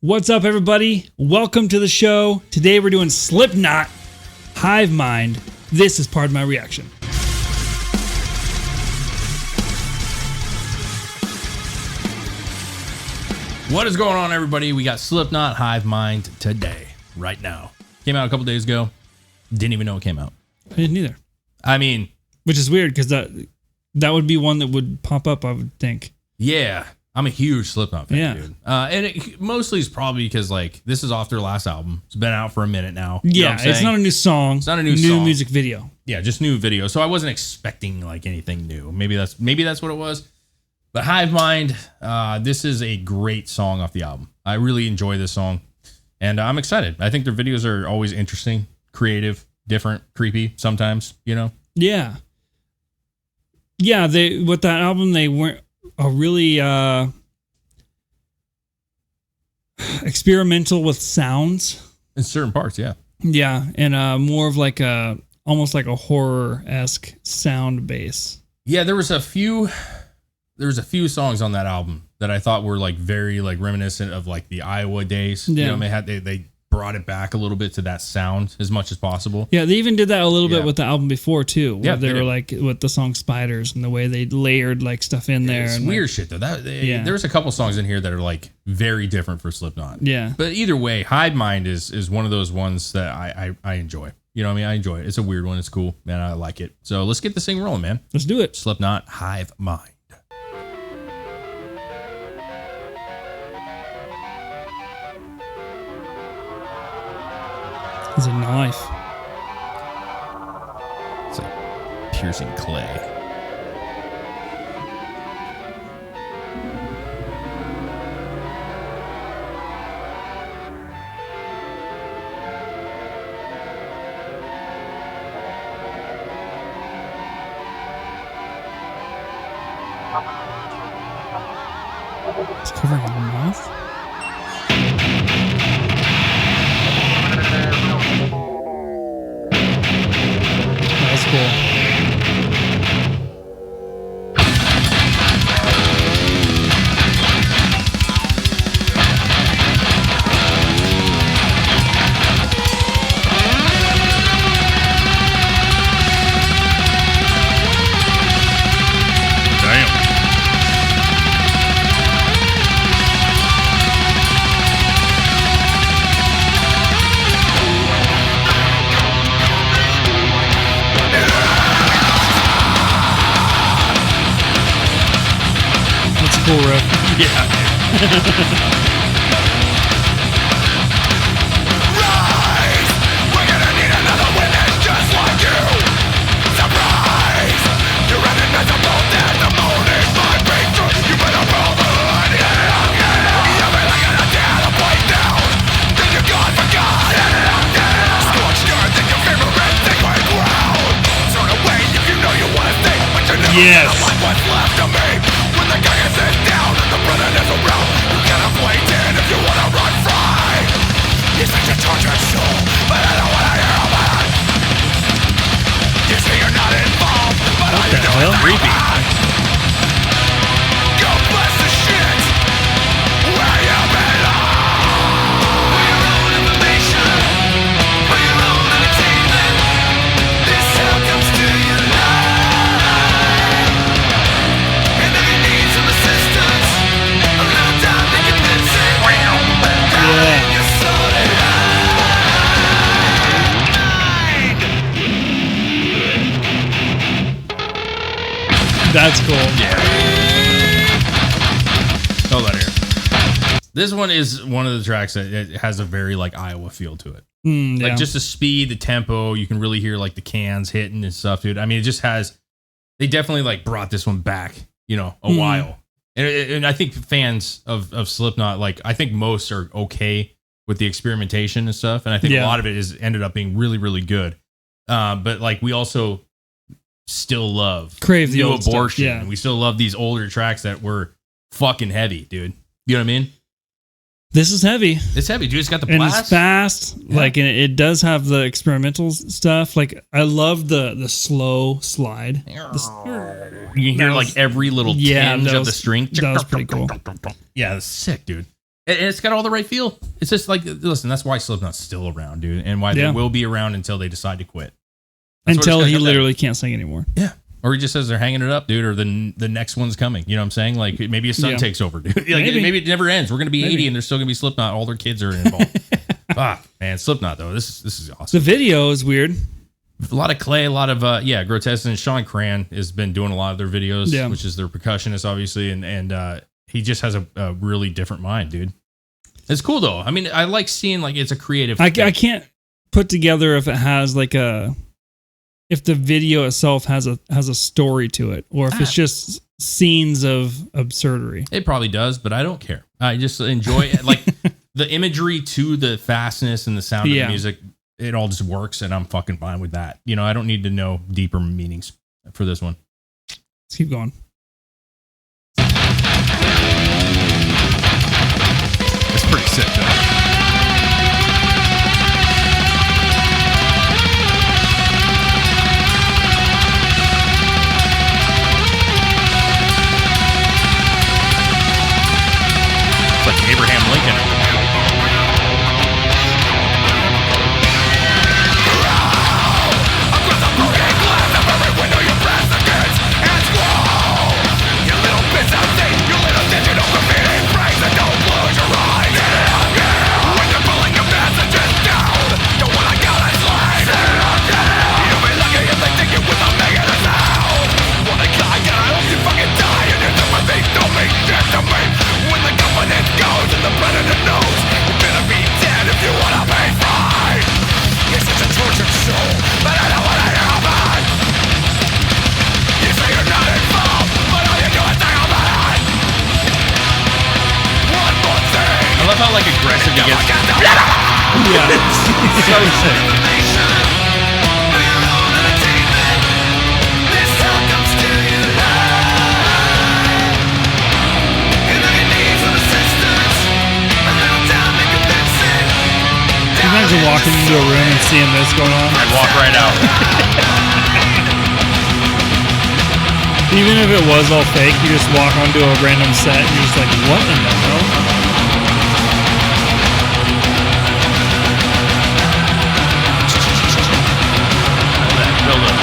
What's up, everybody? Welcome to the show. Today we're doing SLIPKNOT, Hive Mind. This is part of my reaction. What is going on, everybody? We got SLIPKNOT, Hive Mind today, right now. Came out a couple days ago. Didn't even know it came out. I didn't either. I mean, which is weird because that would be one that would pop up, I would think. Yeah, I'm a huge SLIPKNOT fan, Yeah. dude. And it mostly is probably because like this is off their last album. It's been out for a minute now. You know what I'm It's saying? not a new song. It's not a new song. music video. Yeah, just new video. So I wasn't expecting like anything new. Maybe that's what it was. But Hive Mind, this is a great song off the album. I really enjoy this song, and I'm excited. I think their videos are always interesting, creative, different, creepy sometimes. You know. Yeah. Yeah. With that album, they weren't a really experimental with sounds. In certain parts, yeah. Yeah, and more of like almost like a horror-esque sound base. Yeah, there was a few songs on that album that I thought were like very like reminiscent of like the Iowa days. Yeah. You know, they brought it back a little bit to that sound as much as possible. Yeah, they even did that a little bit with the album before too. Where Yeah, they they were did. like with the song Spiders and the way they layered like stuff in there. It's and weird like, shit though. Yeah. There's a couple songs in here that are like very different for Slipknot. Yeah. But either way, Hive Mind is one of those ones that I enjoy. You know what I mean? I enjoy it. It's a weird one. It's cool, man. I like it. So let's get this thing rolling, man. Let's do it. Slipknot, Hive Mind. It's a knife. It's like piercing clay. It's covering her mouth. That's cool. Damn. That's a cool riff. Yeah. Rise! We're gonna need another witness just like you. Surprise! You're invincible, there's the morning my breakthrough. You better roll the hood, yeah. You've been like a dead to play down. Think you're God for God, yeah. Scorched earth and your favorite sacred ground. Turn away if you know you wanna stay, but you never Yes. gonna like what's left of me. When the gang is down and the brother is around, you gotta play dead if you wanna run free. You're such a tortured soul, but I don't wanna hear about it. You say you're not involved, but all you do hell? is Creepy. go bless the shit where you belong. For your own information, for your own entertainment, this sound comes to your life. And if you need some assistance, a little time to convince it. Yeah. Your soul and mind. That's cool. Hold on here. This one is one of the tracks that it has a very like Iowa feel to it. Yeah. Like just the speed, the tempo, you can really hear like the cans hitting and stuff, dude. I mean, it just has, they definitely like brought this one back, you know, a while. And I think fans of Slipknot, like I think most are okay with the experimentation and stuff. And I think a lot of it is ended up being really, really good. But like we also still love Crave the New old stuff, Abortion. yeah. And we still love these older tracks that were fucking heavy, dude. You know what I mean? This is heavy. It's heavy, dude. It's got the And blast. it's fast. Yeah. Like, and it does have the experimental stuff. Like, I love the slow slide. You can hear That like was- every little Yeah, tinge that of was- the string. that was pretty cool. Yeah, that's sick, dude. And it's got all the right feel. It's just like, listen, that's why Slipknot's still around, dude, and why they will be around until they decide to quit. Until he literally can't sing anymore. Yeah. Or he just says they're hanging it up, dude, or the next one's coming. You know what I'm saying? Like maybe his son takes over, dude. Like, maybe it never ends. We're going to be 80 and there's still going to be Slipknot. All their kids are involved. Man, Slipknot, though. This is awesome. The video is weird. A lot of Clay, a lot of, Grotesque. And Shawn Crahan has been doing a lot of their videos, which is their percussionist, obviously. And he just has a really different mind, dude. It's cool, though. I mean, I like seeing, like, it's a creative I can't put together if it has, like, if the video itself has a story to it, or if it's just scenes of absurdity. It probably does, but I don't care. I just enjoy it. Like, the imagery to the fastness and the sound of the music, it all just works, and I'm fucking fine with that. You know, I don't need to know deeper meanings for this one. Let's keep going. It's pretty sick, though. It's like Abraham Lincoln. I love how like aggressive he gets. Yeah, it's so sick. Imagine walking into a room and seeing this going on. I'd walk right out. Even if it was all fake, you just walk onto a random set and you're just like, what in the hell? Build up.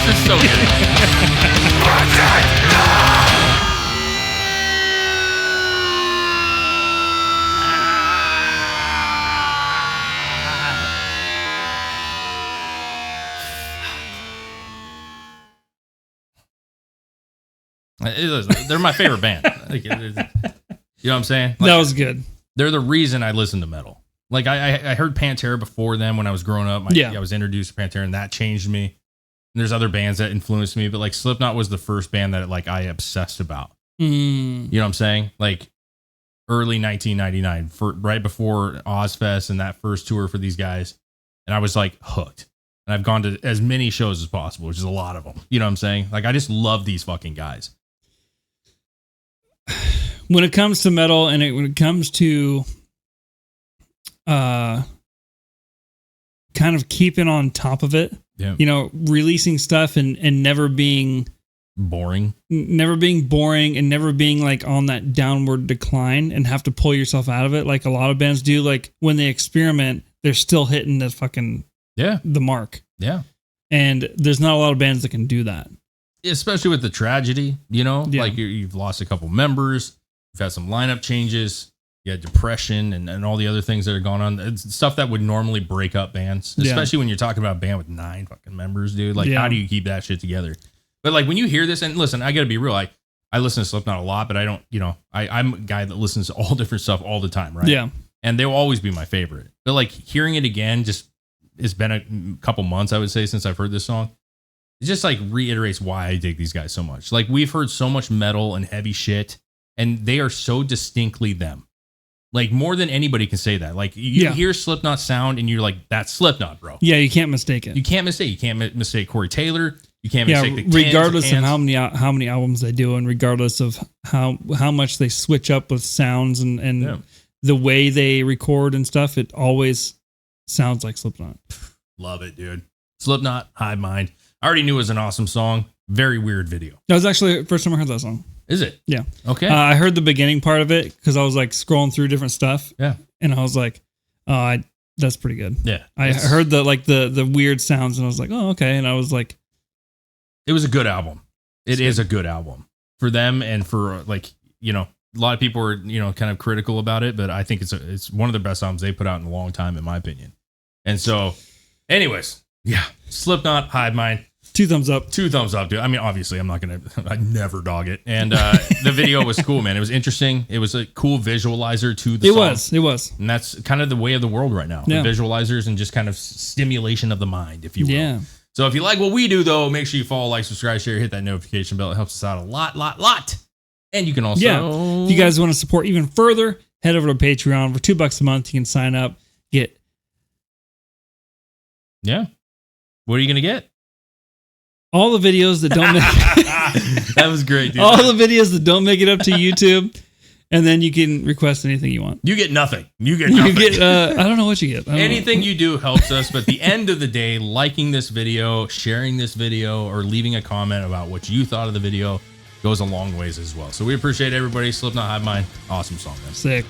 This is so good. They're my favorite band. You know what I'm saying? Like, that was good. They're the reason I listen to metal. Like I heard Pantera before them when I was growing up. I was introduced to Pantera, and that changed me. And there's other bands that influenced me, but like Slipknot was the first band that like I obsessed about. You know what I'm saying? Like early 1999, right before Ozfest and that first tour for these guys, and I was like hooked. And I've gone to as many shows as possible, which is a lot of them. You know what I'm saying? Like I just love these fucking guys. When it comes to metal and when it comes to kind of keeping on top of it, you know, releasing stuff and never being boring and never being like on that downward decline and have to pull yourself out of it. Like a lot of bands do, like when they experiment, they're still hitting the fucking, the mark. Yeah. And there's not a lot of bands that can do that. Especially with the tragedy, you know, like you've lost a couple members, you've had some lineup changes, you had depression and all the other things that are going on. It's stuff that would normally break up bands, especially when you're talking about a band with 9 fucking members, dude. Like, how do you keep that shit together? But like when you hear this, and listen, I got to be real. I listen to Slipknot a lot, but I don't, I'm a guy that listens to all different stuff all the time, right? Yeah. And they'll always be my favorite. But like hearing it again, just it's been a couple months, I would say, since I've heard this song. It just like reiterates why I dig these guys so much. Like we've heard so much metal and heavy shit, and they are so distinctly them. Like more than anybody can say that. Like you hear Slipknot sound and you're like, that's Slipknot, bro. Yeah, you can't mistake it. You can't mistake Corey Taylor. You can't mistake the regardless of how many albums they do, and regardless of how much they switch up with sounds and the way they record and stuff, it always sounds like Slipknot. Love it, dude. Slipknot, Hive Mind. I already knew it was an awesome song. Very weird video. That was actually the first time I heard that song. Is it? Yeah. Okay. I heard the beginning part of it because I was like scrolling through different stuff. Yeah. And I was like, oh, that's pretty good. Yeah. I heard the weird sounds and I was like, oh, okay. And I was like, it was a good album. It is a good album for them, and for like, a lot of people are, kind of critical about it, but I think it's one of the best albums they put out in a long time, in my opinion. And so, anyways, yeah, Slipknot, Hive Mind. 2 thumbs up. 2 thumbs up, dude. I mean, obviously, I never dog it. And the video was cool, man. It was interesting. It was a cool visualizer to the song. It was. And that's kind of the way of the world right now. Yeah. The visualizers and just kind of stimulation of the mind, if you will. Yeah. So if you like what we do, though, make sure you follow, like, subscribe, share, hit that notification bell. It helps us out a lot. And you can also... Yeah. If you guys want to support even further, head over to Patreon. For $2 a month, you can sign up, get... Yeah. What are you going to get? All the videos that don't make... That was great, dude. All the videos that don't make it up to YouTube. And then you can request anything you want. You get nothing. You get nothing. I don't know what you get. Anything you do helps us. But at the end of the day, liking this video, sharing this video, or leaving a comment about what you thought of the video goes a long ways as well. So we appreciate everybody. Slipknot, Hive Mind. Awesome song, man. Sick.